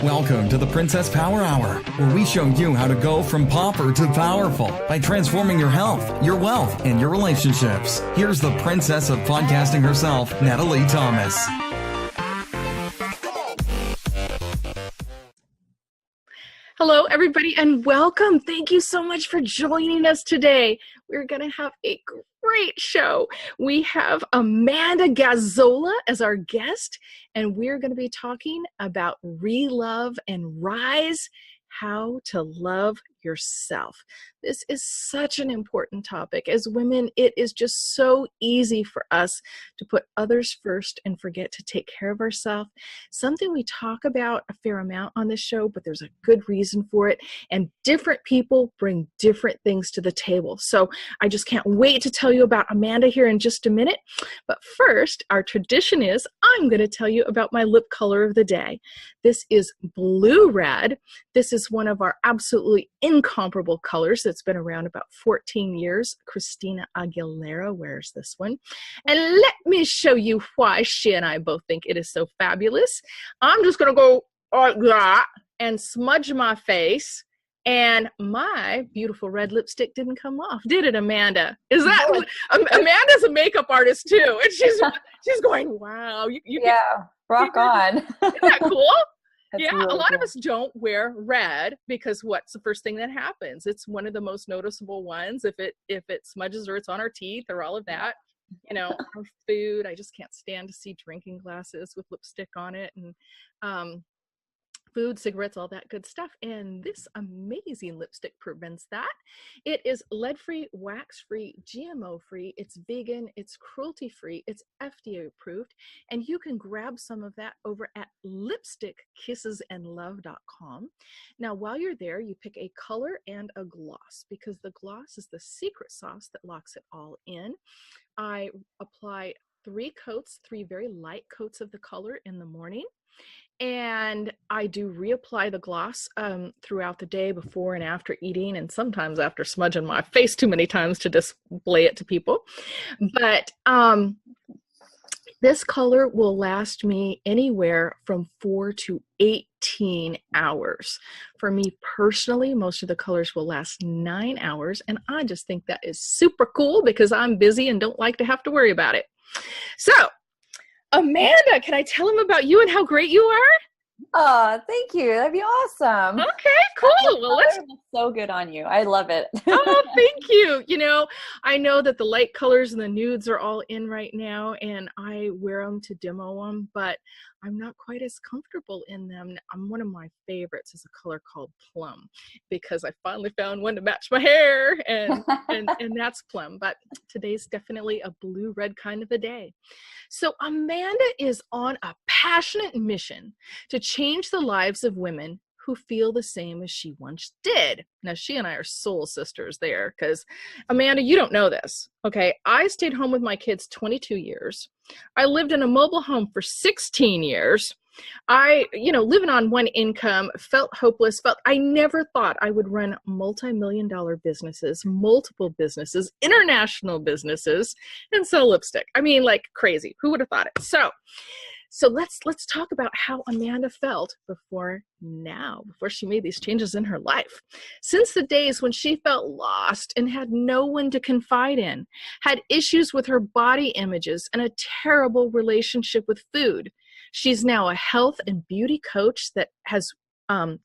Welcome to the Princess Power Hour, where we show you how to go from pauper to powerful by transforming your health, your wealth, and your relationships. Here's the princess of podcasting herself, Natalie Thomas. Hello, everybody, and welcome. Thank you so much for joining us today. We're going to have a great show. We have Amanda Gazzola as our guest, and we're going to be talking about Relove and Rise, how to love yourself. This is such an important topic. As women, it is just so easy for us to put others first and forget to take care of ourselves. Something we talk about a fair amount on this show, but there's a good reason for it. And different people bring different things to the table. So I just can't wait to tell you about Amanda here in just a minute. But first, our tradition is I'm going to tell you about my lip color of the day. This is Blue Red. This is one of our absolutely incomparable colors that's been around about 14 years. Christina Aguilera wears this one. And let me show you why she and I both think it is so fabulous. I'm just going to go like that and smudge my face. And my beautiful red lipstick didn't come off, did it, Amanda? Is that Amanda's a makeup artist too, and she's going, wow. Rock on. Isn't that cool? That's yeah, really a lot cool. of us don't wear red because what's the first thing that happens? It's one of the most noticeable ones. If it smudges or it's on our teeth or all of that, our food. I just can't stand to see drinking glasses with lipstick on it, and food, cigarettes, all that good stuff. And this amazing lipstick prevents that. It is lead-free, wax-free, GMO-free. It's vegan. It's cruelty-free. It's FDA approved. And you can grab some of that over at lipstickkissesandlove.com. Now, while you're there, you pick a color and a gloss because the gloss is the secret sauce that locks it all in. I apply 3 very light coats of the color in the morning. And I do reapply the gloss throughout the day before and after eating, and sometimes after smudging my face too many times to display it to people. But this color will last me anywhere from 4 to 18 hours. For me personally, most of the colors will last 9 hours, and I just think that is super cool because I'm busy and don't like to have to worry about it. So, Amanda, can I tell them about you and how great you are? Oh, thank you. That'd be awesome. Okay, cool. Well, let's. Looks so good on you. I love it. Oh, thank you. I know that the light colors and the nudes are all in right now, and I wear them to demo them, but I'm not quite as comfortable in them. One of my favorites is a color called plum because I finally found one to match my hair, and that's plum. But today's definitely a blue-red kind of a day. So Amanda is on a passionate mission to change the lives of women who feel the same as she once did. Now, she and I are soul sisters there because, Amanda, you don't know this, okay? I stayed home with my kids 22 years. I lived in a mobile home for 16 years. I, living on one income, felt hopeless, I never thought I would run multi-million-dollar businesses, multiple businesses, international businesses, and sell lipstick. I mean, like crazy. Who would have thought it? So let's talk about how Amanda felt before she made these changes in her life. Since the days when she felt lost and had no one to confide in, had issues with her body images and a terrible relationship with food. She's now a health and beauty coach that has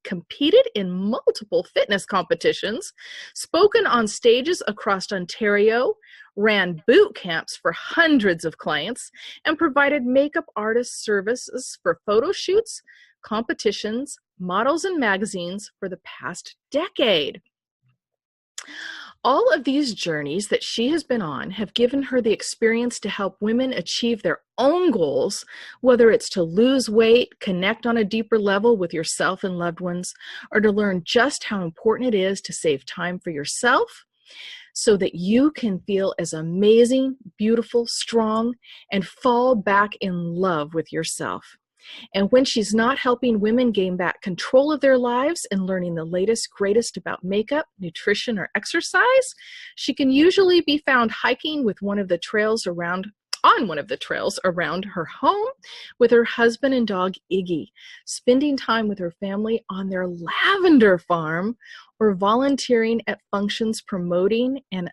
competed in multiple fitness competitions, spoken on stages across Ontario, ran boot camps for hundreds of clients, and provided makeup artist services for photo shoots, competitions, models, and magazines for the past decade. All of these journeys that she has been on have given her the experience to help women achieve their own goals, whether it's to lose weight, connect on a deeper level with yourself and loved ones, or to learn just how important it is to save time for yourself so that you can feel as amazing, beautiful, strong, and fall back in love with yourself. And when she's not helping women gain back control of their lives and learning the latest, greatest about makeup, nutrition, or exercise, she can usually be found hiking with one of the trails around on one of the trails around her home with her husband and dog Iggy, spending time with her family on their lavender farm, or volunteering at functions promoting and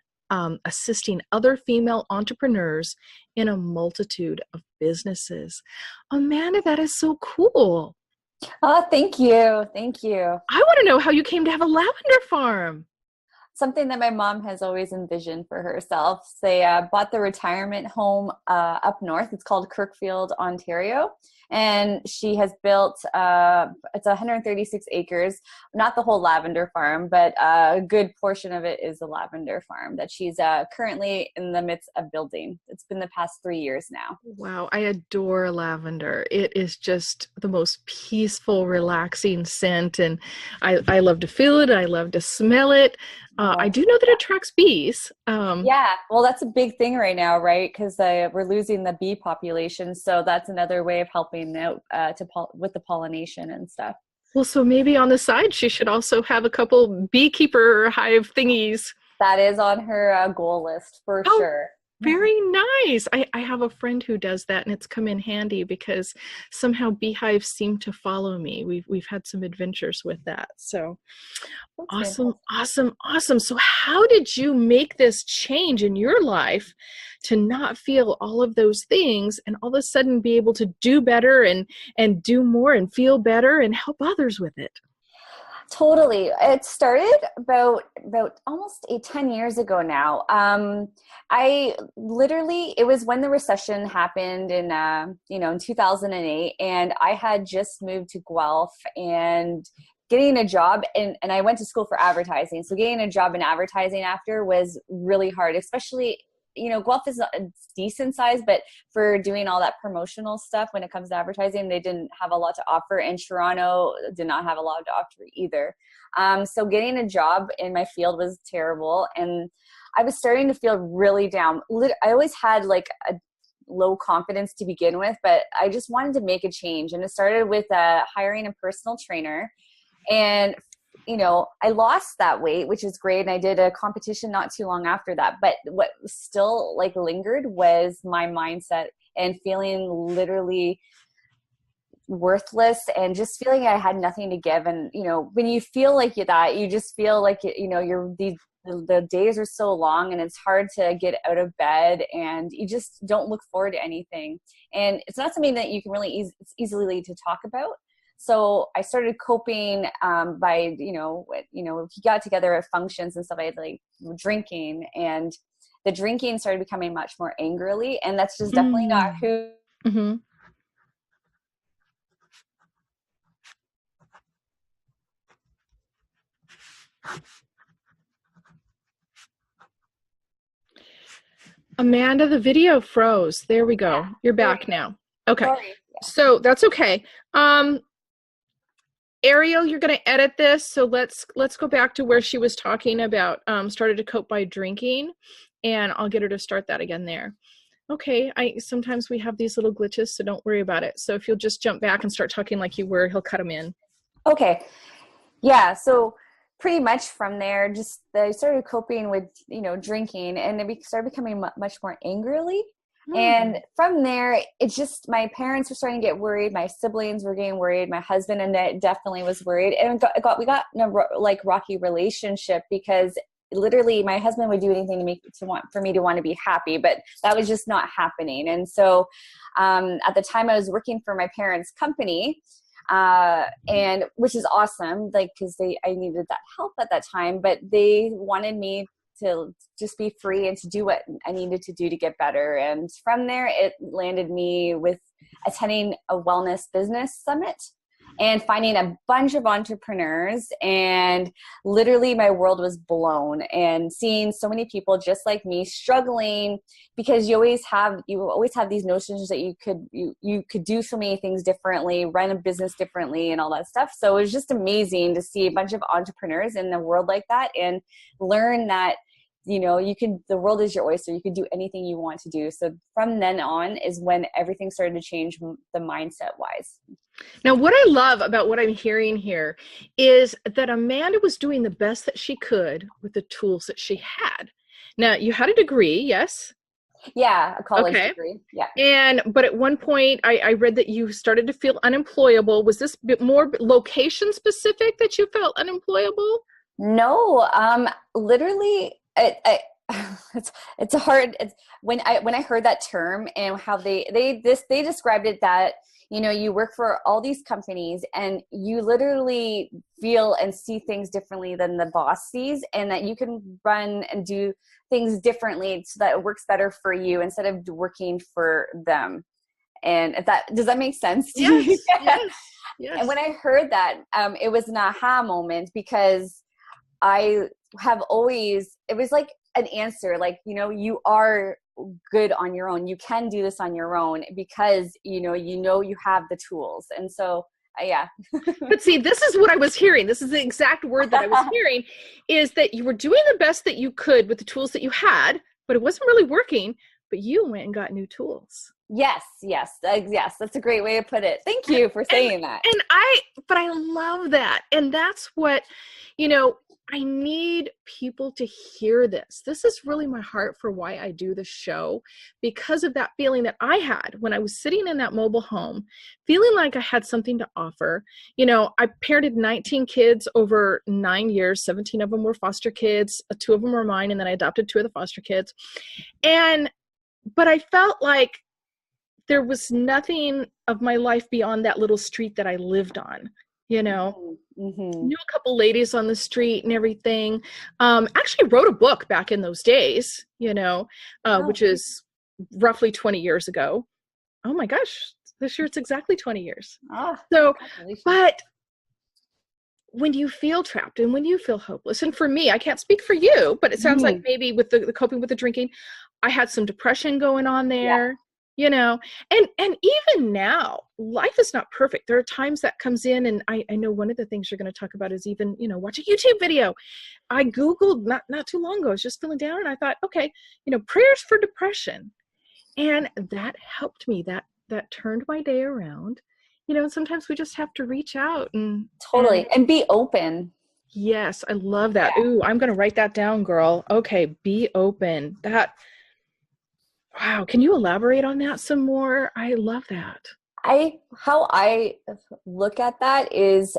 assisting other female entrepreneurs in a multitude of businesses. Amanda, that is so cool. Oh, thank you. Thank you. I want to know how you came to have a lavender farm. Something that my mom has always envisioned for herself. They bought the retirement home up north. It's called Kirkfield, Ontario. And she has built, it's 136 acres, not the whole lavender farm, but a good portion of it is a lavender farm that she's currently in the midst of building. It's been the past 3 years now. Wow, I adore lavender. It is just the most peaceful, relaxing scent, and I love to feel it. I love to smell it. I do know that it attracts bees. Yeah, well, that's a big thing right now, right? Because we're losing the bee population, so that's another way of helping out with the pollination and stuff. Well, so maybe on the side, she should also have a couple beekeeper hive thingies. That is on her goal list for sure. Very nice. I have a friend who does that, and it's come in handy because somehow beehives seem to follow me. We've had some adventures with that. So awesome. So how did you make this change in your life to not feel all of those things and all of a sudden be able to do better and do more and feel better and help others with it? Totally. It started about almost 10 years ago now. It was when the recession happened in 2008, and I had just moved to Guelph and getting a job, and I went to school for advertising. So getting a job in advertising after was really hard, especially, Guelph is a decent size, but for doing all that promotional stuff when it comes to advertising, they didn't have a lot to offer, and Toronto did not have a lot to offer either. So getting a job in my field was terrible, and I was starting to feel really down. I always had like a low confidence to begin with, but I just wanted to make a change, and it started with hiring a personal trainer. And I lost that weight, which is great. And I did a competition not too long after that. But what still lingered was my mindset and feeling literally worthless and just feeling I had nothing to give. And, when you feel like that, you just feel like, the days are so long and it's hard to get out of bed and you just don't look forward to anything. And it's not something that you can really easily to talk about. So I started coping by, we got together at functions and stuff. I had drinking, and the drinking started becoming much more angrily. And that's just definitely not who. Mm-hmm. Amanda, the video froze. There we go. You're back now. Okay. Sorry. Yeah. So that's okay. Ariel, you're going to edit this. So let's go back to where she was talking about started to cope by drinking, and I'll get her to start that again there. Okay. Sometimes we have these little glitches, so don't worry about it. So if you'll just jump back and start talking like you were, he'll cut them in. Okay. Yeah. So pretty much from there, I started coping with, drinking, and it started becoming much more angrily. And from there, it's just my parents were starting to get worried. My siblings were getting worried. My husband and I definitely was worried. And we got in a rocky relationship because literally my husband would do anything for me to want to be happy, but that was just not happening. And so at the time I was working for my parents' company, and which is awesome, because I needed that help at that time, but they wanted me to just be free and to do what I needed to do to get better. And from there, it landed me with attending a wellness business summit and finding a bunch of entrepreneurs, and literally my world was blown, and seeing so many people just like me struggling, because you always have these notions that you could do so many things differently, run a business differently and all that stuff. So it was just amazing to see a bunch of entrepreneurs in the world like that and learn that the world is your oyster. You can do anything you want to do. So from then on is when everything started to change the mindset wise. Now, what I love about what I'm hearing here is that Amanda was doing the best that she could with the tools that she had. Now, you had a degree, yes? Yeah, a college Okay. degree. Yeah. But at one point I read that you started to feel unemployable. Was this bit more location specific that you felt unemployable? No, literally, it's a hard. It's when I heard that term and how they described it that, you know, you work for all these companies and you literally feel and see things differently than the boss sees, and that you can run and do things differently so that it works better for you instead of working for them. And if that does that make sense to you? Yes, yes, yes. And when I heard that, it was an aha moment, because I have always, it was like an answer, like, you know, you are good on your own. You can do this on your own because, you know, you have the tools. And so, yeah. But see, this is what I was hearing. This is the exact word that I was hearing, is that you were doing the best that you could with the tools that you had, but it wasn't really working, but you went and got new tools. Yes. That's a great way to put it. Thank you for saying that. But I love that. And that's what, you know, I need people to hear this. This is really my heart for why I do the show, because of that feeling that I had when I was sitting in that mobile home, feeling like I had something to offer. You know, I parented 19 kids over 9 years. 17 of them were foster kids. 2 of them were mine. And then I adopted 2 of the foster kids. But I felt like there was nothing of my life beyond that little street that I lived on, you know. Mm-hmm. Knew a couple ladies on the street and everything. Actually wrote a book back in those days, you know, which is roughly 20 years ago. Oh my gosh, this year it's exactly 20 years. So, but when you feel trapped and when you feel hopeless, and for me, I can't speak for you, but it sounds like maybe with the coping with the drinking, I had some depression going on there. Yeah. You know, and even now, life is not perfect. There are times that comes in, and I know one of the things you're going to talk about is even, you know, watch a YouTube video. I Googled not too long ago, I was just feeling down, and I thought, okay, you know, prayers for depression. And that helped me. That turned my day around. You know, sometimes we just have to reach out and be open. Yes, I love that. Yeah. Ooh, I'm going to write that down, girl. Okay, be open. Wow. Can you elaborate on that some more? I love that. How I look at that is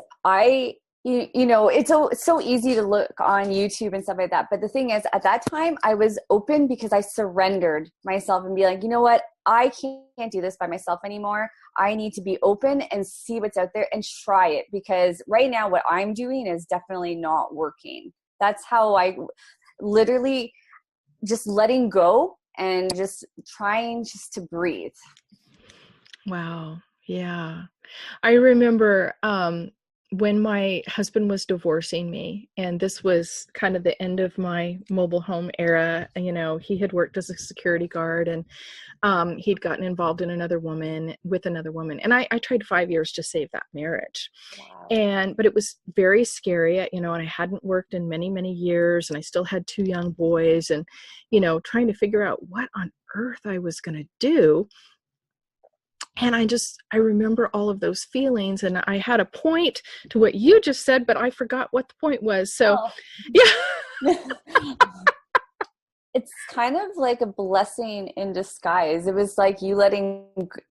you know, it's so easy to look on YouTube and stuff like that. But the thing is, at that time, I was open because I surrendered myself and be like, you know what? I can't do this by myself anymore. I need to be open and see what's out there and try it, because right now what I'm doing is definitely not working. That's how I literally just letting go and just trying just to breathe. Wow. Yeah. I remember when my husband was divorcing me, and this was kind of the end of my mobile home era. You know, he had worked as a security guard, and he'd gotten involved in another woman. And I tried 5 years to save that marriage. Wow. But it was very scary, you know, and I hadn't worked in many, many years, and I still had 2 young boys, and, you know, trying to figure out what on earth I was going to do. And I remember all of those feelings, and I had a point to what you just said, but I forgot what the point was. So, yeah. It's kind of like a blessing in disguise. It was like it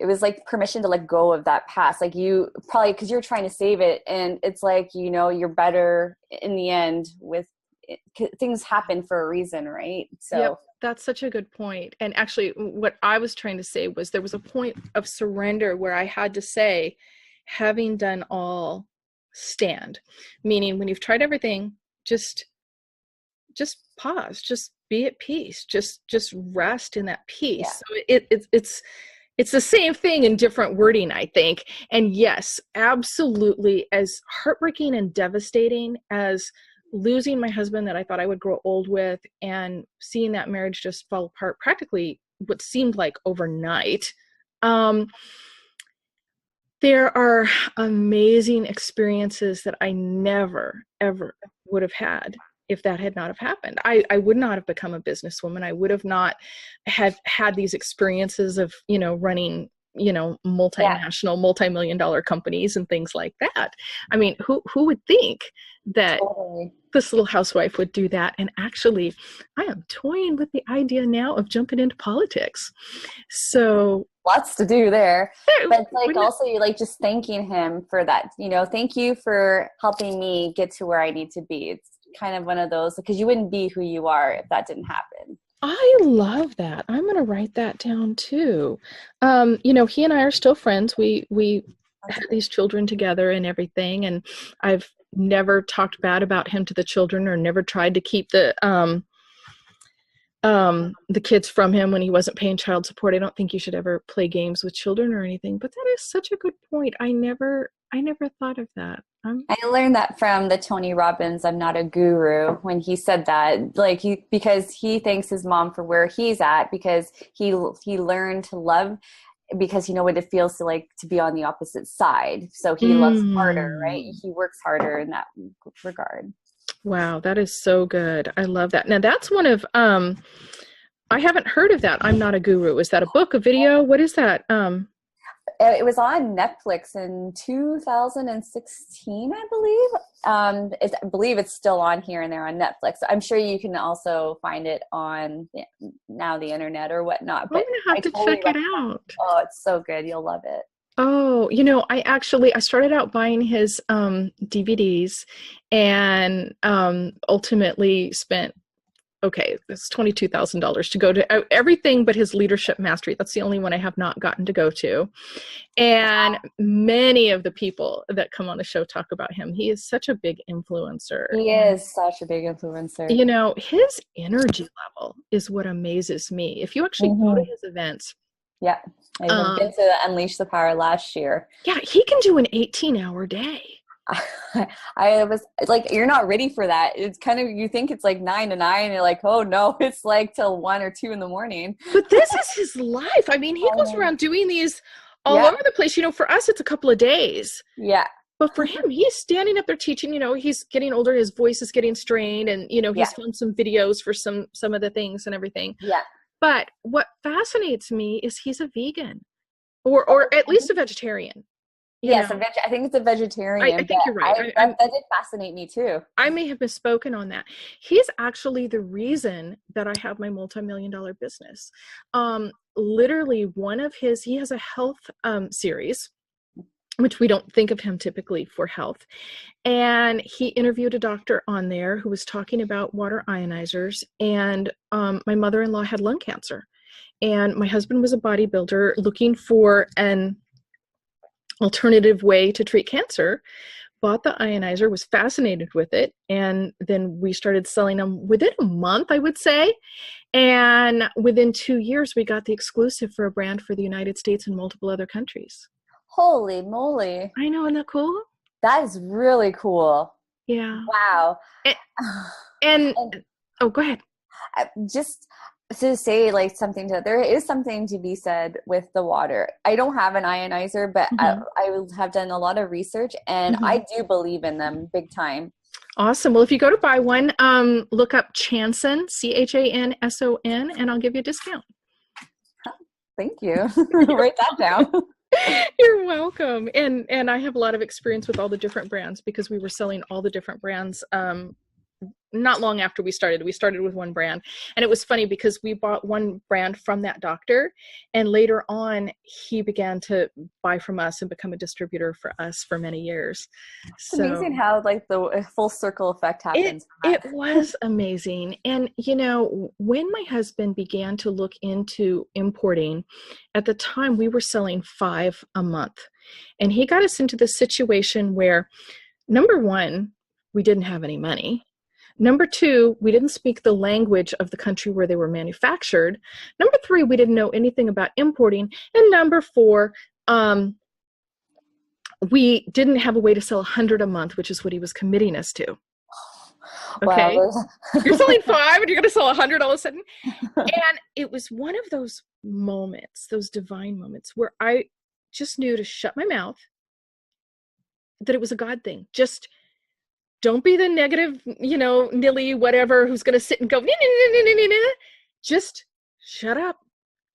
was like permission to let go of that past. Like you probably, because you're trying to save it, and it's like, you know, you're better in the end with it. Things happen for a reason, right? So. Yep. That's such a good point. And actually, what I was trying to say was there was a point of surrender where I had to say, having done all, stand. Meaning, when you've tried everything, just pause, just be at peace, just rest in that peace. Yeah. So it's the same thing in different wording, I think. And yes, absolutely, as heartbreaking and devastating as losing my husband that I thought I would grow old with, and seeing that marriage just fall apart practically what seemed like overnight. There are amazing experiences that I never, ever would have had if that had not have happened. I would not have become a businesswoman. I would have not have had these experiences of, you know, running multinational, multi-million-dollar companies and things like that. I mean, who would think that this little housewife would do that? And actually, I am toying with the idea now of jumping into politics. So lots to do there. But it's like also you like just thanking him for that. Thank you for helping me get to where I need to be. It's kind of one of those, because you wouldn't be who you are if that didn't happen. I love that. I'm going to write that down too. He and I are still friends. We had these children together and everything, and I've never talked bad about him to the children, or never tried to keep the kids from him when he wasn't paying child support. I don't think you should ever play games with children or anything, but that is such a good point. I never thought of that. I learned that from the Tony Robbins "I'm Not a Guru" when he said that, because he thanks his mom for where he's at, because he learned to love, because he know what it feels to be on the opposite side. So he loves harder, right? He works harder in that regard. Wow, that is so good. I love that. Now that's one of I haven't heard of that. "I'm Not a Guru." Is that a book, a video? What is that? It was on Netflix in 2016, I believe. I believe it's still on here and there on Netflix. I'm sure you can also find it on now the internet or whatnot. But I'm going to have to check it out. Oh, it's so good. You'll love it. Oh, I started out buying his DVDs, and ultimately spent, it's $22,000 to go to everything but his Leadership Mastery. That's the only one I have not gotten to go to. And many of the people that come on the show talk about him. He is such a big influencer. He is such a big influencer. His energy level is what amazes me. If you actually go to his events. Yeah. I even been to Unleash the Power last year. Yeah, he can do an 18-hour day. I was like, you're not ready for that. It's kind of, you think it's 9 to 9. And you're like, oh no, it's till 1 or 2 in the morning. But this is his life. I mean, he goes around doing these all over the place. For us, it's a couple of days. Yeah. But for him, he's standing up there teaching. He's getting older. His voice is getting strained, and he's filmed some videos for some of the things and everything. Yeah. But what fascinates me is he's a vegan, or at least a vegetarian. Yes, I think it's a vegetarian. I think you're right. That did fascinate me too. I may have misspoken on that. He's actually the reason that I have my multi-million-dollar business. Literally, he has a health series, which we don't think of him typically for health. And he interviewed a doctor on there who was talking about water ionizers. And my mother-in-law had lung cancer. And my husband was a bodybuilder looking for an alternative way to treat cancer, bought the ionizer, was fascinated with it. And then we started selling them within a month, I would say. And within 2 years, we got the exclusive for a brand for the United States and multiple other countries. Holy moly. I know, isn't that cool? That is really cool. Yeah. Wow. And oh, go ahead. Just to say there is something to be said with the water. I don't have an ionizer, but I have done a lot of research, and I do believe in them big time. Awesome. Well, if you go to buy one, look up Chanson, CHANSON, and I'll give you a discount. Thank you. Write that down. You're welcome. And I have a lot of experience with all the different brands, because we were selling all the different brands not long after we started. We started with one brand, and it was funny because we bought one brand from that doctor, and later on he began to buy from us and become a distributor for us for many years. It's amazing how the full circle effect happens. It was amazing. And when my husband began to look into importing, at the time we were selling 5 a month, and he got us into the situation where, number one, we didn't have any money. Number two, we didn't speak the language of the country where they were manufactured. Number three, we didn't know anything about importing. And number four, we didn't have a way to sell 100 a month, which is what he was committing us to. Okay. Wow. You're selling 5 and you're going to sell 100 all of a sudden. And it was one of those moments, those divine moments, where I just knew to shut my mouth, that it was a God thing. Just don't be the negative, nilly, whatever, who's going to sit and go, just shut up,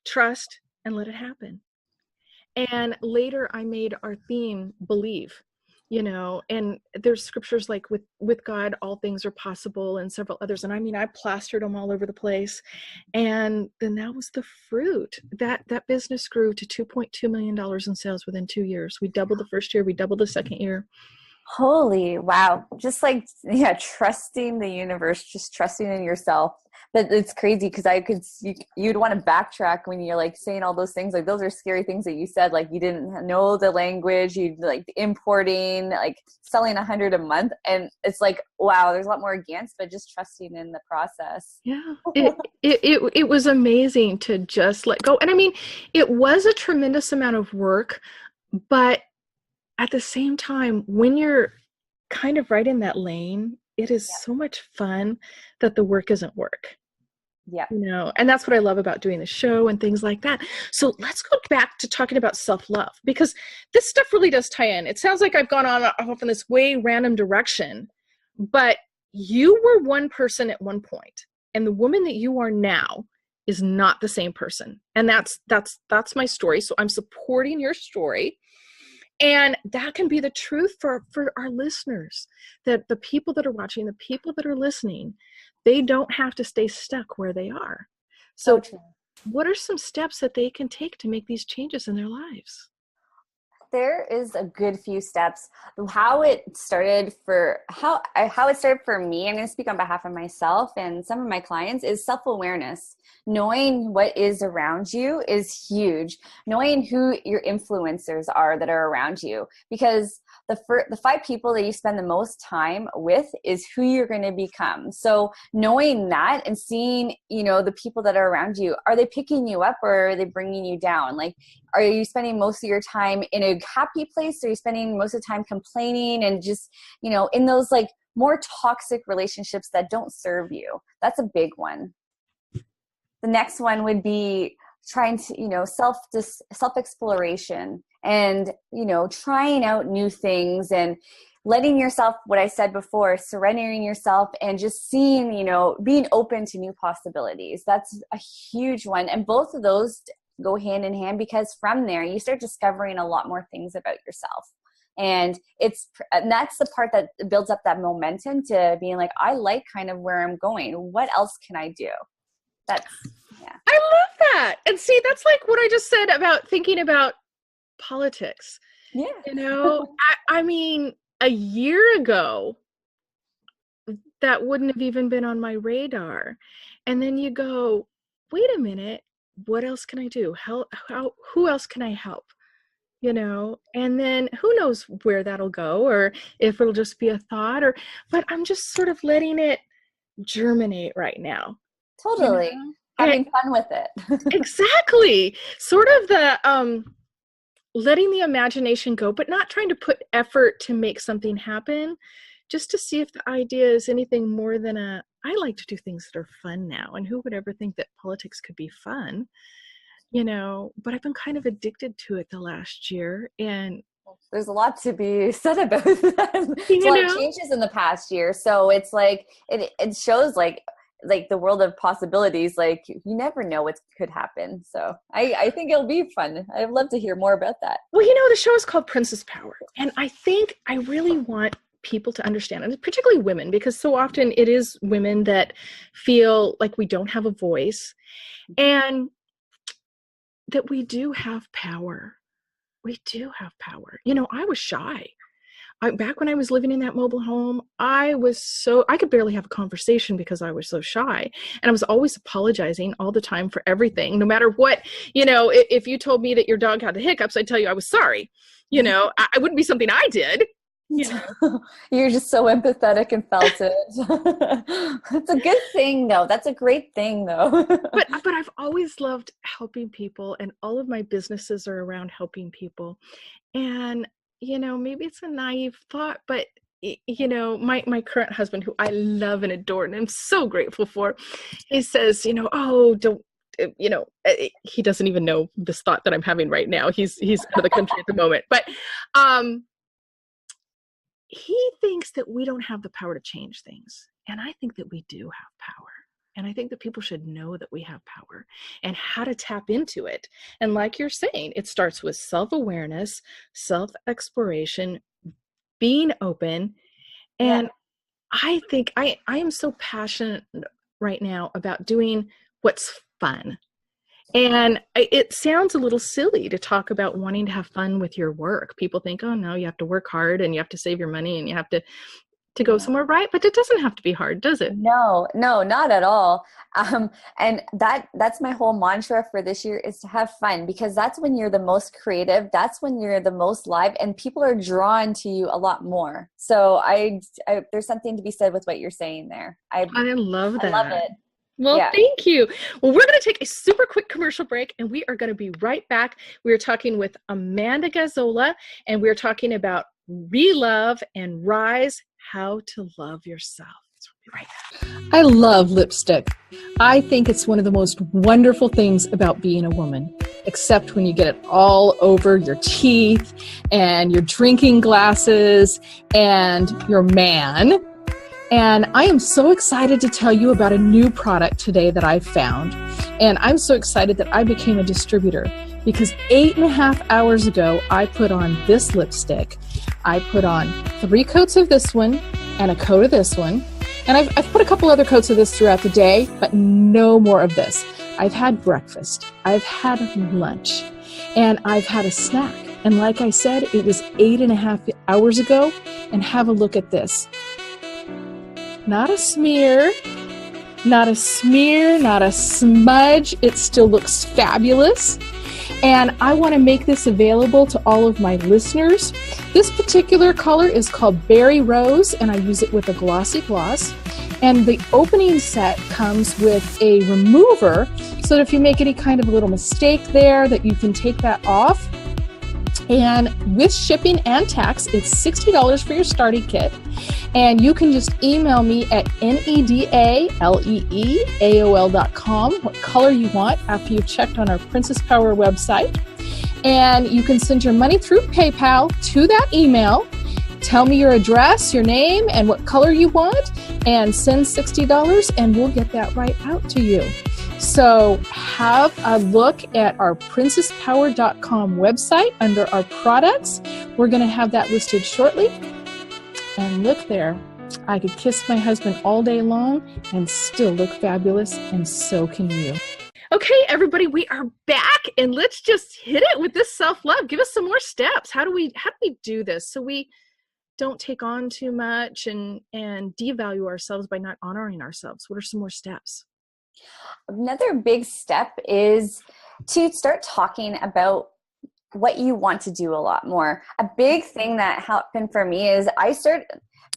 trust, and let it happen. And later I made our theme believe, and there's scriptures like with God, all things are possible, and several others. And I mean, I plastered them all over the place. And then that was the fruit. That business grew to $2.2 million in sales within 2 years. We doubled the first year, we doubled the second year. Holy wow. Just like, yeah, trusting the universe, just trusting in yourself. But it's crazy because you'd want to backtrack when you're like saying all those things. Like those are scary things that you said, like you didn't know the language, you like importing, like selling 100 a month. And it's like, wow, there's a lot more against, but just trusting in the process. Yeah, it was amazing to just let go. And I mean, it was a tremendous amount of work, but at the same time, when you're kind of right in that lane, it is so much fun that the work isn't work. Yeah. And that's what I love about doing the show and things like that. So let's go back to talking about self-love, because this stuff really does tie in. It sounds like I've gone off in this way random direction, but you were one person at one point, and the woman that you are now is not the same person. And that's my story. So I'm supporting your story. And that can be the truth for our listeners, that the people that are watching, the people that are listening, they don't have to stay stuck where they are. So what are some steps that they can take to make these changes in their lives? There is a good few steps. How it started for me, I'm going to speak on behalf of myself and some of my clients, is self-awareness. Knowing what is around you is huge. Knowing who your influencers are that are around you, because the 5 people that you spend the most time with is who you're going to become. So knowing that and seeing, the people that are around you, are they picking you up or are they bringing you down? Like, are you spending most of your time in a happy place? Are you spending most of the time complaining and just, in those like more toxic relationships that don't serve you? That's a big one. The next one would be trying to, self-exploration and, trying out new things and letting yourself, what I said before, surrendering yourself and just seeing, being open to new possibilities. That's a huge one. And both of those go hand in hand, because from there you start discovering a lot more things about yourself. And that's the part that builds up that momentum to being like, I like kind of where I'm going. What else can I do? I love that. And see, that's like what I just said about thinking about politics. Yeah. I mean, a year ago, that wouldn't have even been on my radar. And then you go, wait a minute, what else can I do? Who else can I help? And then who knows where that'll go, or if it'll just be a thought, but I'm just sort of letting it germinate right now. Totally. Having fun with it. Exactly. Sort of the letting the imagination go, but not trying to put effort to make something happen, just to see if the idea is anything more than I like to do things that are fun now. And who would ever think that politics could be fun? But I've been kind of addicted to it the last year. And there's a lot to be said about that. There's a lot of changes in the past year. So it's like, it shows like the world of possibilities. Like, you never know what could happen. So I think it'll be fun. I'd love to hear more about that. Well, the show is called Princess Power. And I think I really want people to understand, and particularly women, because so often it is women that feel like we don't have a voice, and that we do have power. We do have power. I was shy. Back when I was living in that mobile home, I could barely have a conversation because I was so shy. And I was always apologizing all the time for everything, no matter what. If you told me that your dog had the hiccups, I'd tell you I was sorry. I wouldn't be something I did. You're just so empathetic and felt it. It's a good thing, though. That's a great thing, though. but I've always loved helping people, and all of my businesses are around helping people. And maybe it's a naive thought, but my current husband, who I love and adore and I'm so grateful for, he says, oh, don't, he doesn't even know this thought that I'm having right now. He's out of the country at the moment, but he thinks that we don't have the power to change things. And I think that we do have power. And I think that people should know that we have power and how to tap into it. And like you're saying, it starts with self-awareness, self-exploration, being open. And I think I am so passionate right now about doing what's fun. And it sounds a little silly to talk about wanting to have fun with your work. People think, oh no, you have to work hard and you have to save your money and you have to go somewhere, right? But it doesn't have to be hard, does it? No, not at all. And that's my whole mantra for this year, is to have fun, because that's when you're the most creative. That's when you're the most live, and people are drawn to you a lot more. So I there's something to be said with what you're saying there. I love that. I love it. Well, thank you. Well, we're going to take a super quick commercial break, and we are going to be right back. We are talking with Amanda Gazzola, and we're talking about Relove and Rise, how to love yourself. So we'll be right back. I love lipstick. I think it's one of the most wonderful things about being a woman, except when you get it all over your teeth and your drinking glasses and your man. And I am so excited to tell you about a new product today that I found. And I'm so excited that I became a distributor, because 8.5 hours ago, I put on this lipstick. I put on 3 coats of this one and a coat of this one. And I've put a couple other coats of this throughout the day, but no more of this. I've had breakfast, I've had lunch, and I've had a snack. And like I said, it was 8.5 hours ago. And have a look at this. Not a smear, not a smudge. It still looks fabulous. And I want to make this available to all of my listeners. This particular color is called Berry Rose, and I use it with a glossy gloss. And the opening set comes with a remover, so that if you make any kind of little mistake there, that you can take that off. And with shipping and tax, it's $60 for your starting kit. And you can just email me at nedaleeaol.com what color you want after you've checked on our Princess Power website. And you can send your money through PayPal to that email. Tell me your address, your name, and what color you want, and send $60, and we'll get that right out to you. So have a look at our princesspower.com website under our products. We're going to have that listed shortly. And look there. I could kiss my husband all day long and still look fabulous, and so can you. Okay, everybody, we are back, and let's just hit it with this self-love. Give us some more steps. How do we do this so we don't take on too much and devalue ourselves by not honoring ourselves? What are some more steps? Another big step is to start talking about what you want to do a lot more. A big thing that happened for me is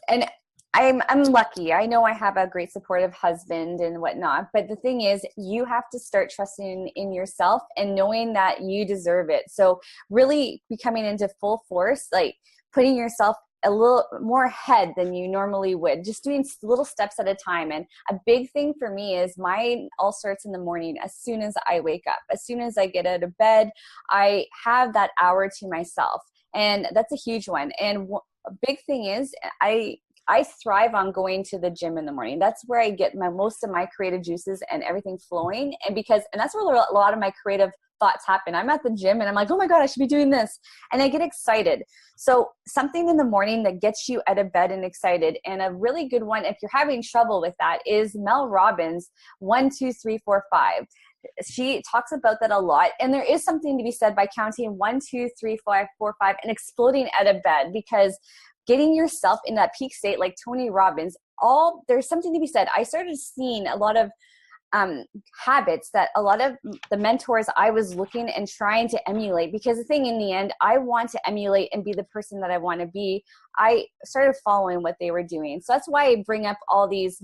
and I'm lucky. I know I have a great supportive husband and whatnot, but the thing is, you have to start trusting in yourself and knowing that you deserve it. So really becoming into full force, like putting yourself a little more ahead than you normally would, just doing little steps at a time. And a big thing for me is mine all starts in the morning. As soon as I wake up, as soon as I get out of bed, I have that hour to myself. And that's a huge one. And a big thing is I thrive on going to the gym in the morning. That's where I get most of my creative juices and everything flowing. And that's where a lot of my creative thoughts happen. I'm at the gym and I'm like, oh my God, I should be doing this. And I get excited. So something in the morning that gets you out of bed and excited. And a really good one, if you're having trouble with that, is Mel Robbins' 1, 2, 3, 4, 5. She talks about that a lot. And there is something to be said by counting 1, 2, 3, 4, 5 and exploding out of bed, because getting yourself in that peak state, like Tony Robbins, there's something to be said. I started seeing a lot of habits that a lot of the mentors I was looking and trying to emulate, because the thing in the end, I want to emulate and be the person that I want to be. I started following what they were doing. So that's why I bring up all these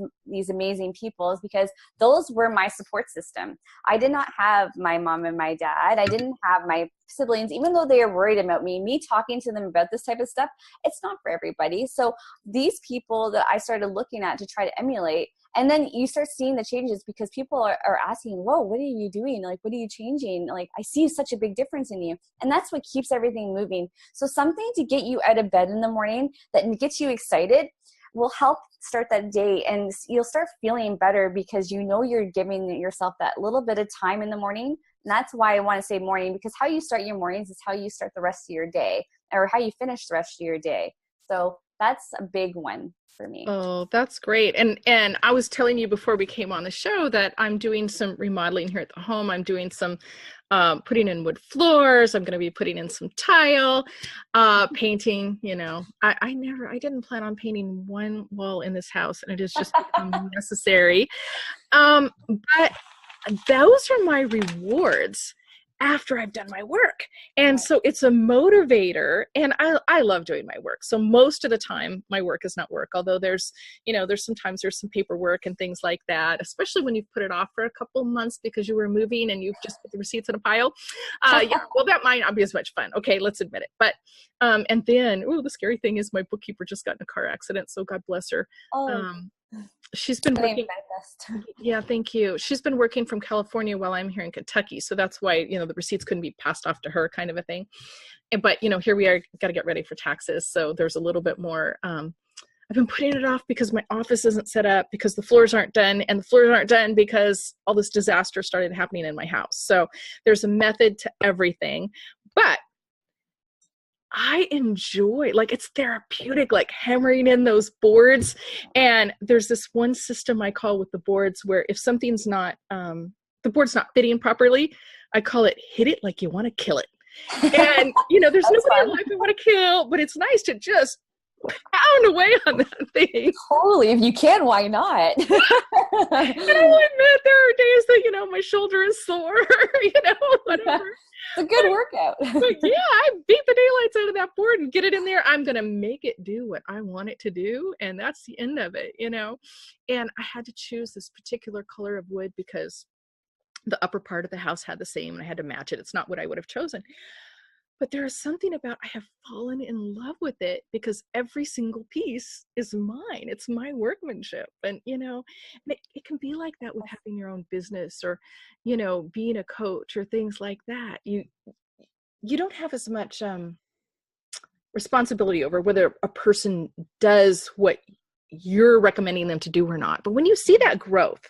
amazing people, is because those were my support system. I did not have my mom and my dad. I didn't have my siblings, even though they are worried about me talking to them about this type of stuff. It's not for everybody. So these people that I started looking at to try to emulate, and then you start seeing the changes, because people are asking, whoa, what are you doing? Like, what are you changing? Like, I see such a big difference in you. And that's what keeps everything moving. So something to get you out of bed in the morning that gets you excited. will help start that day, and you'll start feeling better because you know you're giving yourself that little bit of time in the morning. And that's why I want to say morning, because how you start your mornings is how you start the rest of your day, or how you finish the rest of your day. So that's a big one for me. Oh, that's great. And I was telling you before we came on the show that I'm doing some remodeling here at the home. I'm doing some putting in wood floors. I'm going to be putting in some tile, painting. I didn't plan on painting one wall in this house, and it has just become necessary. But those are my rewards after I've done my work. And so it's a motivator, and I love doing my work. So most of the time my work is not work, although there's sometimes there's some paperwork and things like that, especially when you've put it off for a couple months because you were moving and you've just put the receipts in a pile. Well, that might not be as much fun. Okay, let's admit it. But, and then, the scary thing is my bookkeeper just got in a car accident. So God bless her. She's been working. Yeah, thank you. She's been working from California while I'm here in Kentucky. So that's why, the receipts couldn't be passed off to her, kind of a thing. But, here we are, got to get ready for taxes. So there's a little bit more. I've been putting it off because my office isn't set up, because the floors aren't done, and the floors aren't done because all this disaster started happening in my house. So there's a method to everything. But I enjoy, it's therapeutic, hammering in those boards. And there's this one system I call with the boards where if something's not, the board's not fitting properly, I call it hit it like you want to kill it. And, there's nobody in life I want to kill, but it's nice to just pound away on that thing. Totally. If you can, why not? And I'll admit there are days that, my shoulder is sore, whatever. It's a good workout. But yeah, I beat the daylights out of that board and get it in there. I'm going to make it do what I want it to do. And that's the end of it, And I had to choose this particular color of wood because the upper part of the house had the same, and I had to match it. It's not what I would have chosen. But there is something about, I have fallen in love with it because every single piece is mine. It's my workmanship. And, it can be like that with having your own business or, being a coach or things like that. You don't have as much responsibility over whether a person does what you're recommending them to do or not. But when you see that growth,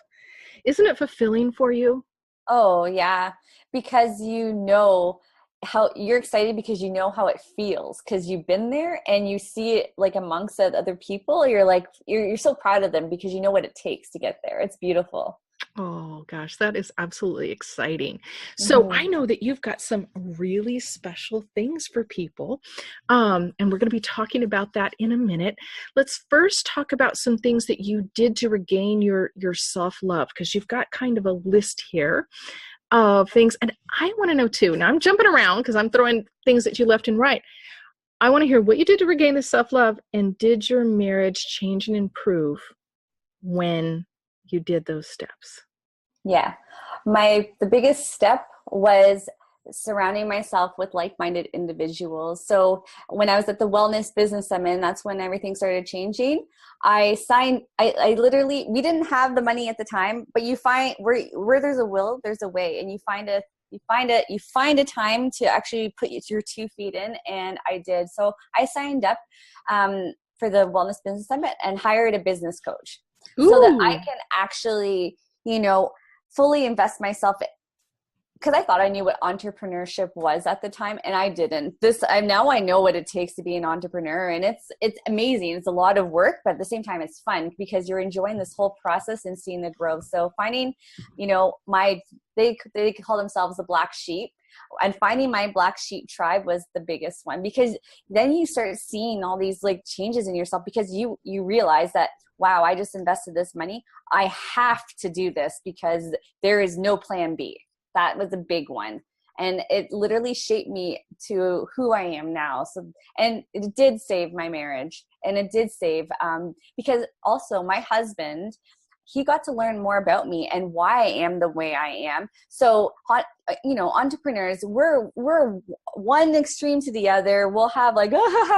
isn't it fulfilling for you? Oh, yeah. Because how you're excited because you know how it feels, because you've been there and you see it amongst other people. You're so proud of them because you know what it takes to get there. It's beautiful. Oh gosh, that is absolutely exciting. So I know that you've got some really special things for people. And we're going to be talking about that in a minute. Let's first talk about some things that you did to regain your self-love, because you've got kind of a list here of things. And I want to know too, now I'm jumping around because I'm throwing things at you left and right. I want to hear what you did to regain the self-love, and did your marriage change and improve when you did those steps? Yeah. The biggest step was surrounding myself with like-minded individuals. So when I was at the Wellness Business Summit, that's when everything started changing. I literally, we didn't have the money at the time, but you find where there's a will, there's a way, and you find a time to actually put your 2 feet in. And I did. So I signed up for the Wellness Business Summit and hired a business coach. Ooh. So that I can actually, fully invest myself, because I thought I knew what entrepreneurship was at the time, and I didn't. Now I know what it takes to be an entrepreneur, and it's amazing. It's a lot of work, but at the same time, it's fun because you're enjoying this whole process and seeing the growth. So finding, they call themselves the black sheep, and finding my black sheep tribe was the biggest one, because then you start seeing all these changes in yourself, because you realize that, wow, I just invested this money. I have to do this because there is no plan B. That was a big one. And it literally shaped me to who I am now. So, and it did save my marriage, and it did save, because also my husband, he got to learn more about me and why I am the way I am. So, entrepreneurs, we're one extreme to the other. We'll have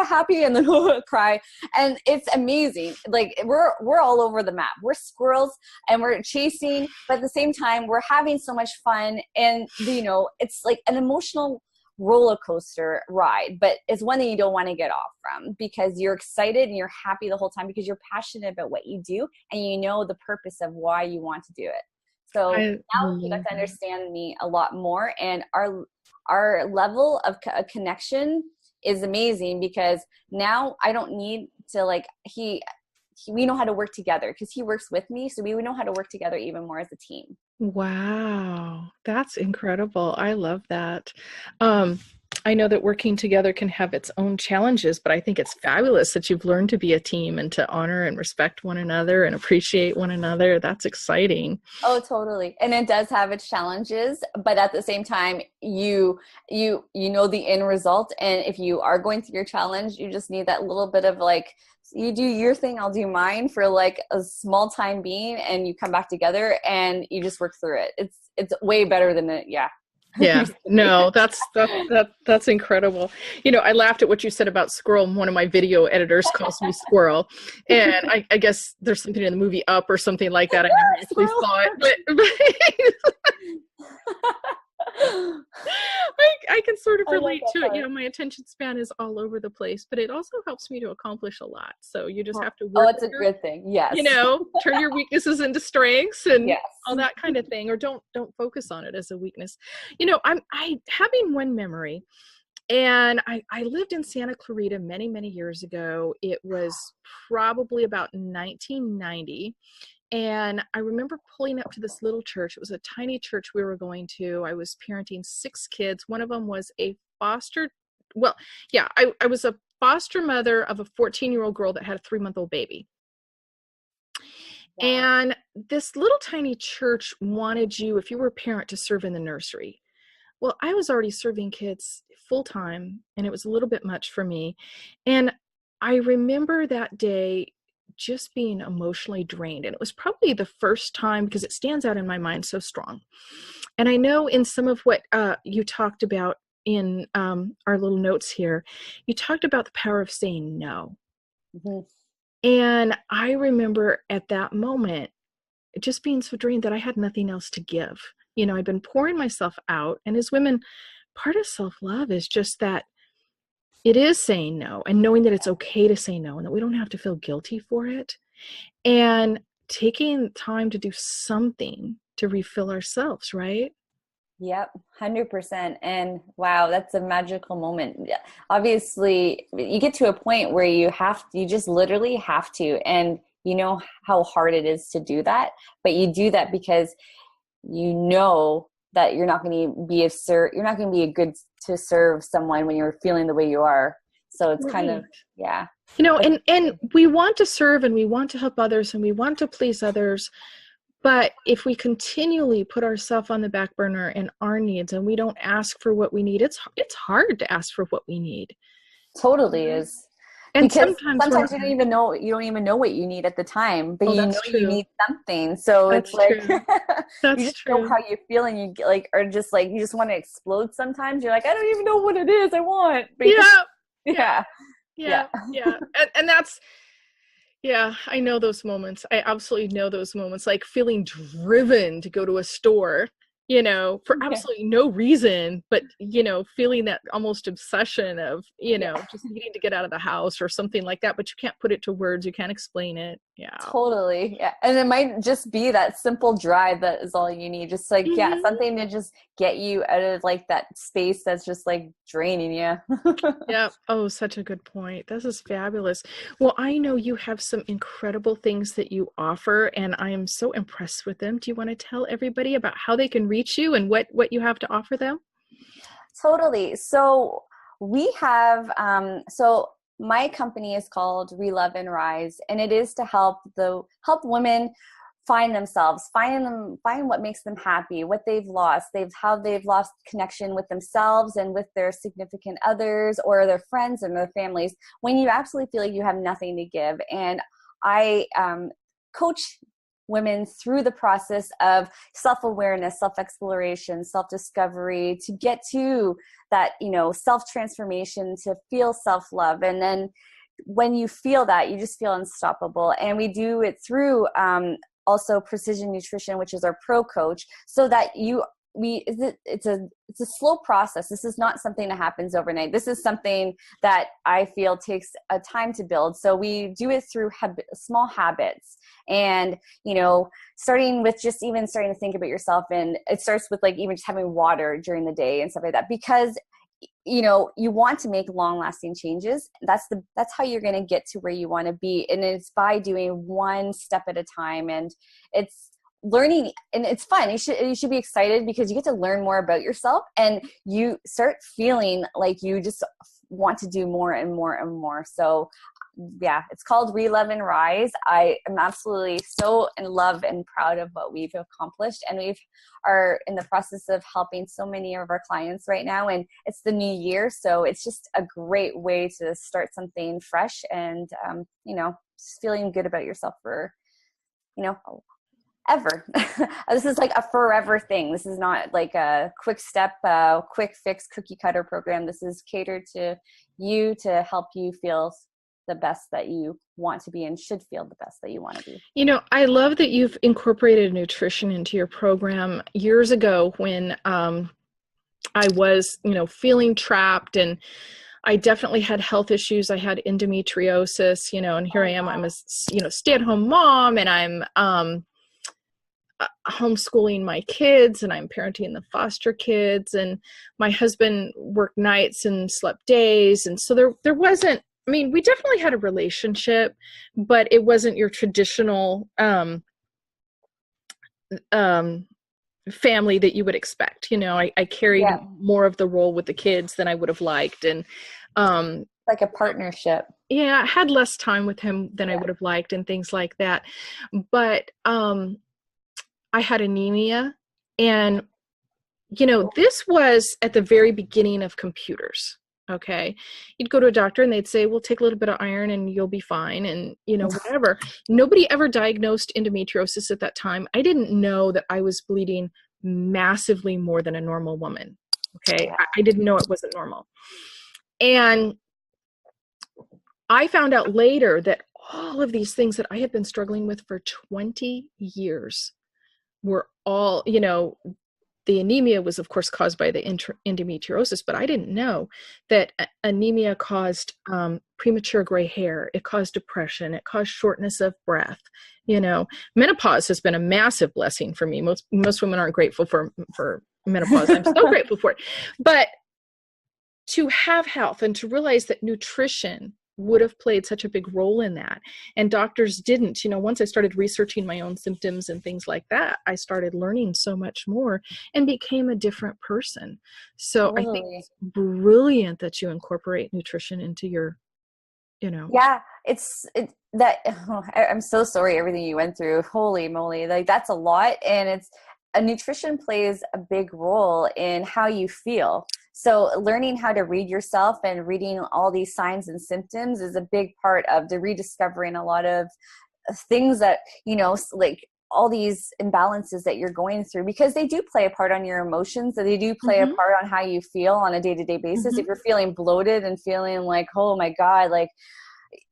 happy and then cry. And it's amazing. We're all over the map. We're squirrels and we're chasing, but at the same time, we're having so much fun. And, it's like an emotional roller coaster ride, but it's one that you don't want to get off from, because you're excited and you're happy the whole time because you're passionate about what you do and you know the purpose of why you want to do it. So now you got to understand me a lot more, and our level of connection is amazing, because now I don't need to we know how to work together because he works with me. So we know how to work together even more as a team. Wow, that's incredible. I love that. I know that working together can have its own challenges, but I think it's fabulous that you've learned to be a team and to honor and respect one another and appreciate one another. That's exciting. Oh, totally. And it does have its challenges, but at the same time, you know the end result. And if you are going through your challenge, you just need that little bit of you do your thing, I'll do mine for a small time being, and you come back together and you just work through it. It's way better than it. Yeah. Yeah, no, that's incredible. I laughed at what you said about squirrel. One of my video editors calls me squirrel, and I guess there's something in the movie Up or something like that. I never actually saw it, but I can sort of relate to it. My attention span is all over the place, but it also helps me to accomplish a lot. So you just have to work. Oh, it's a good thing. Yes. Turn your weaknesses into strengths and yes. all that kind of thing, or don't focus on it as a weakness. I having one memory, and I lived in Santa Clarita many, many years ago. It was probably about 1990. And I remember pulling up to this little church. It was a tiny church we were going to. I was parenting 6 kids. One of them was I was a foster mother of a 14-year-old girl that had a 3-month-old baby. Wow. And this little tiny church wanted you, if you were a parent, to serve in the nursery. Well, I was already serving kids full time, and it was a little bit much for me. And I remember that day just being emotionally drained. And it was probably the first time, because it stands out in my mind so strong. And I know in some of what you talked about in our little notes here, you talked about the power of saying no. Mm-hmm. And I remember at that moment just being so drained that I had nothing else to give. I'd been pouring myself out. And as women, part of self-love is just that it is saying no, and knowing that it's okay to say no and that we don't have to feel guilty for it, and taking time to do something to refill ourselves, right? Yep, 100%. And wow, that's a magical moment. Obviously, you get to a point where you just literally have to, and you know how hard it is to do that, but you do that because you know that you're not going to be a good to serve someone when you're feeling the way you are. So it's kind of, yeah. And we want to serve, and we want to help others, and we want to please others. But if we continually put ourselves on the back burner and our needs, and we don't ask for what we need, it's hard to ask for what we need. Totally is. And because sometimes you don't even know what you need at the time, but you need something. So that's it's true. That's you just true. know how you feel, and you you just want to explode sometimes. You're like, I don't even know what it is I want. But yeah. And that's, I know those moments. I absolutely know those moments, like feeling driven to go to a store, for absolutely no reason, but, feeling that almost obsession of, just needing to get out of the house or something like that, but you can't put it to words. You can't explain it. Yeah. Totally. Yeah. And it might just be that simple drive that is all you need. Just something to just get you out of that space that's just draining you. Yeah. Oh, such a good point. This is fabulous. Well, I know you have some incredible things that you offer, and I am so impressed with them. Do you want to tell everybody about how they can reach you and what you have to offer them? Totally. So we have, my company is called Relove and Rise, and it is to help women find themselves, find what makes them happy, what they've lost, how they've lost connection with themselves and with their significant others or their friends and their families, when you absolutely feel like you have nothing to give. And I coach women through the process of self-awareness, self-exploration, self-discovery, to get to that, self-transformation, to feel self-love. And then when you feel that, you just feel unstoppable. And we do it through also Precision Nutrition, which is our pro coach, so that you it's a slow process. This is not something that happens overnight. This is something that I feel takes a time to build. So we do it through small habits, and, you know, starting with just even starting to think about yourself. And it starts with like even just having water during the day and stuff like that, because, you know, you want to make long lasting changes. That's how you're going to get to where you want to be. And it's by doing one step at a time. And it's learning, and it's fun. You should be excited because you get to learn more about yourself, and you start feeling like you just want to do more and more and more. So yeah, it's called Relove and Rise. I am absolutely so in love and proud of what we've accomplished, and we are in the process of helping so many of our clients right now, and it's the new year, so it's just a great way to start something fresh, and you know, just feeling good about yourself for, you know, ever. This is like a forever thing. This is not like a quick step, quick fix, cookie cutter program. This is catered to you to help you feel the best that you want to be, and should feel the best that you want to be. You know, I love that you've incorporated nutrition into your program. Years ago, when I was, you know, feeling trapped, and I definitely had health issues. I had endometriosis, you know, and here I am. I'm a, you know, stay-at-home mom, and I'm homeschooling my kids, and I'm parenting the foster kids, and my husband worked nights and slept days. And so there wasn't, I mean, we definitely had a relationship, but it wasn't your traditional family that you would expect. You know, I carried more of the role with the kids than I would have liked. And like a partnership. Yeah, I had less time with him than I would have liked, and things like that. But I had anemia, and, you know, this was at the very beginning of computers. Okay. You'd go to a doctor and they'd say, well, take a little bit of iron and you'll be fine. And, you know, whatever. Nobody ever diagnosed endometriosis at that time. I didn't know that I was bleeding massively more than a normal woman. Okay. I didn't know it wasn't normal. And I found out later that all of these things that I had been struggling with for 20 years were all, you know, the anemia was, of course, caused by the endometriosis, but I didn't know that anemia caused premature gray hair. It caused depression. It caused shortness of breath. You know, menopause has been a massive blessing for me. Most women aren't grateful for menopause. I'm so grateful for it. But to have health and to realize that nutrition would have played such a big role in that, and doctors didn't, you know, once I started researching my own symptoms and things like that, I started learning so much more and became a different person. So I think it's brilliant that you incorporate nutrition into your, you know. Yeah, I'm so sorry everything you went through. Holy moly, like that's a lot. And nutrition plays a big role in how you feel. So learning how to read yourself and reading all these signs and symptoms is a big part of the rediscovering a lot of things that, you know, like all these imbalances that you're going through, because they do play a part on your emotions, and they do play a part on how you feel on a day-to-day basis. If you're feeling bloated and feeling like, oh my God, like,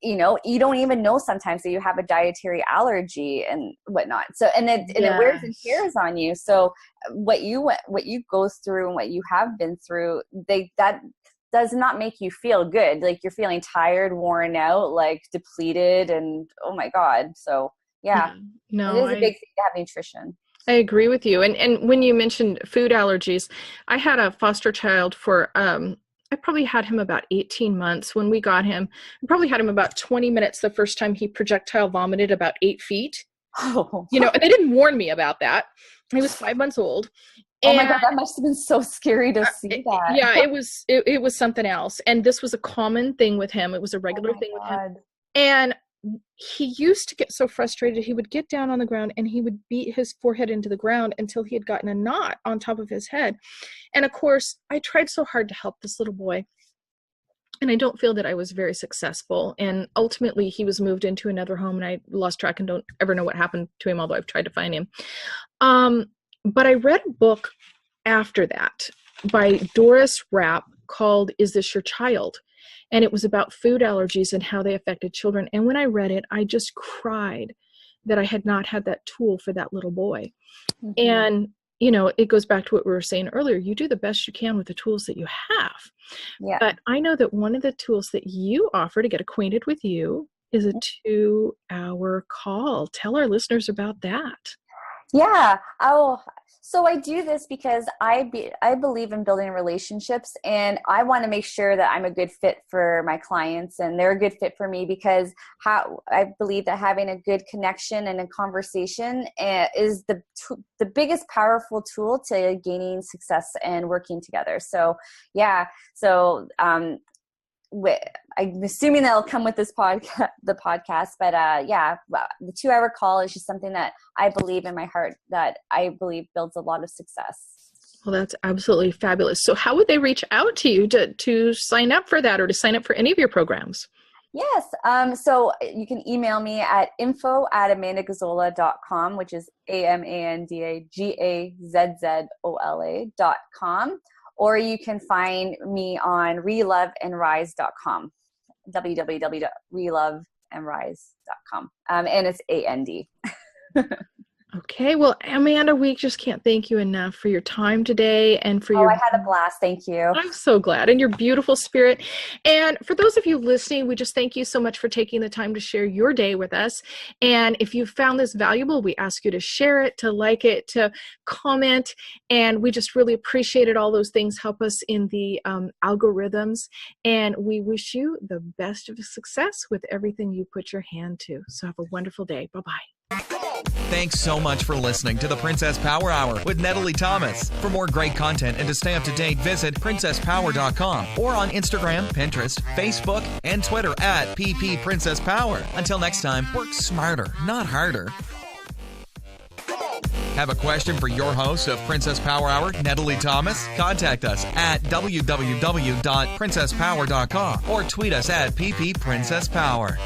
you know, you don't even know sometimes that you have a dietary allergy and whatnot. So, and it wears and tears on you. So what you go through and what you have been through, that does not make you feel good. Like you're feeling tired, worn out, like depleted, and oh my God. So yeah, no, it is a big thing to have nutrition. I agree with you. And when you mentioned food allergies, I had a foster child for, I probably had him about 18 months when we got him. I probably had him about 20 minutes the first time he projectile vomited about 8 feet. Oh. You know, and they didn't warn me about that. He was 5 months old. Oh my God, that must have been so scary to see that. Yeah, it was something else. And this was a common thing with him. It was a regular thing with him. And he used to get so frustrated, he would get down on the ground and he would beat his forehead into the ground until he had gotten a knot on top of his head. And of course, I tried so hard to help this little boy, and I don't feel that I was very successful. And ultimately, he was moved into another home, and I lost track and don't ever know what happened to him, although I've tried to find him. But I read a book after that by Doris Rapp called Is This Your Child? And it was about food allergies and how they affected children. And when I read it, I just cried that I had not had that tool for that little boy. And it goes back to what we were saying earlier. You do the best you can with the tools that you have. Yeah. But I know that one of the tools that you offer to get acquainted with you is a 2-hour call. Tell our listeners about that. Yeah. So I do this because I believe in building relationships, and I want to make sure that I'm a good fit for my clients and they're a good fit for me, because I believe that having a good connection and a conversation is the biggest powerful tool to gaining success and working together. So yeah. So I'm assuming that'll come with this the podcast, but the 2-hour call is just something that I believe in my heart that I believe builds a lot of success. Well, that's absolutely fabulous. So how would they reach out to you to sign up for that, or to sign up for any of your programs? Yes. So you can email me at info@amandagazzola.com, which is AMANDAGAZZOLA.com. Or you can find me on reloveandrise.com, www.reloveandrise.com. And it's AND. Okay. Well, Amanda, we just can't thank you enough for your time today and for your... I had a blast. Thank you. I'm so glad. And your beautiful spirit. And for those of you listening, we just thank you so much for taking the time to share your day with us. And if you found this valuable, we ask you to share it, to like it, to comment. And we just really appreciate it. All those things help us in the algorithms. And we wish you the best of success with everything you put your hand to. So have a wonderful day. Bye-bye. Thanks so much for listening to the Princess Power Hour with Natalie Thomas. For more great content and to stay up to date, visit princesspower.com or on Instagram, Pinterest, Facebook, and Twitter at @PPPrincessPower. Until next time, work smarter, not harder. Have a question for your host of Princess Power Hour, Natalie Thomas? Contact us at www.princesspower.com or tweet us at @PPPrincessPower.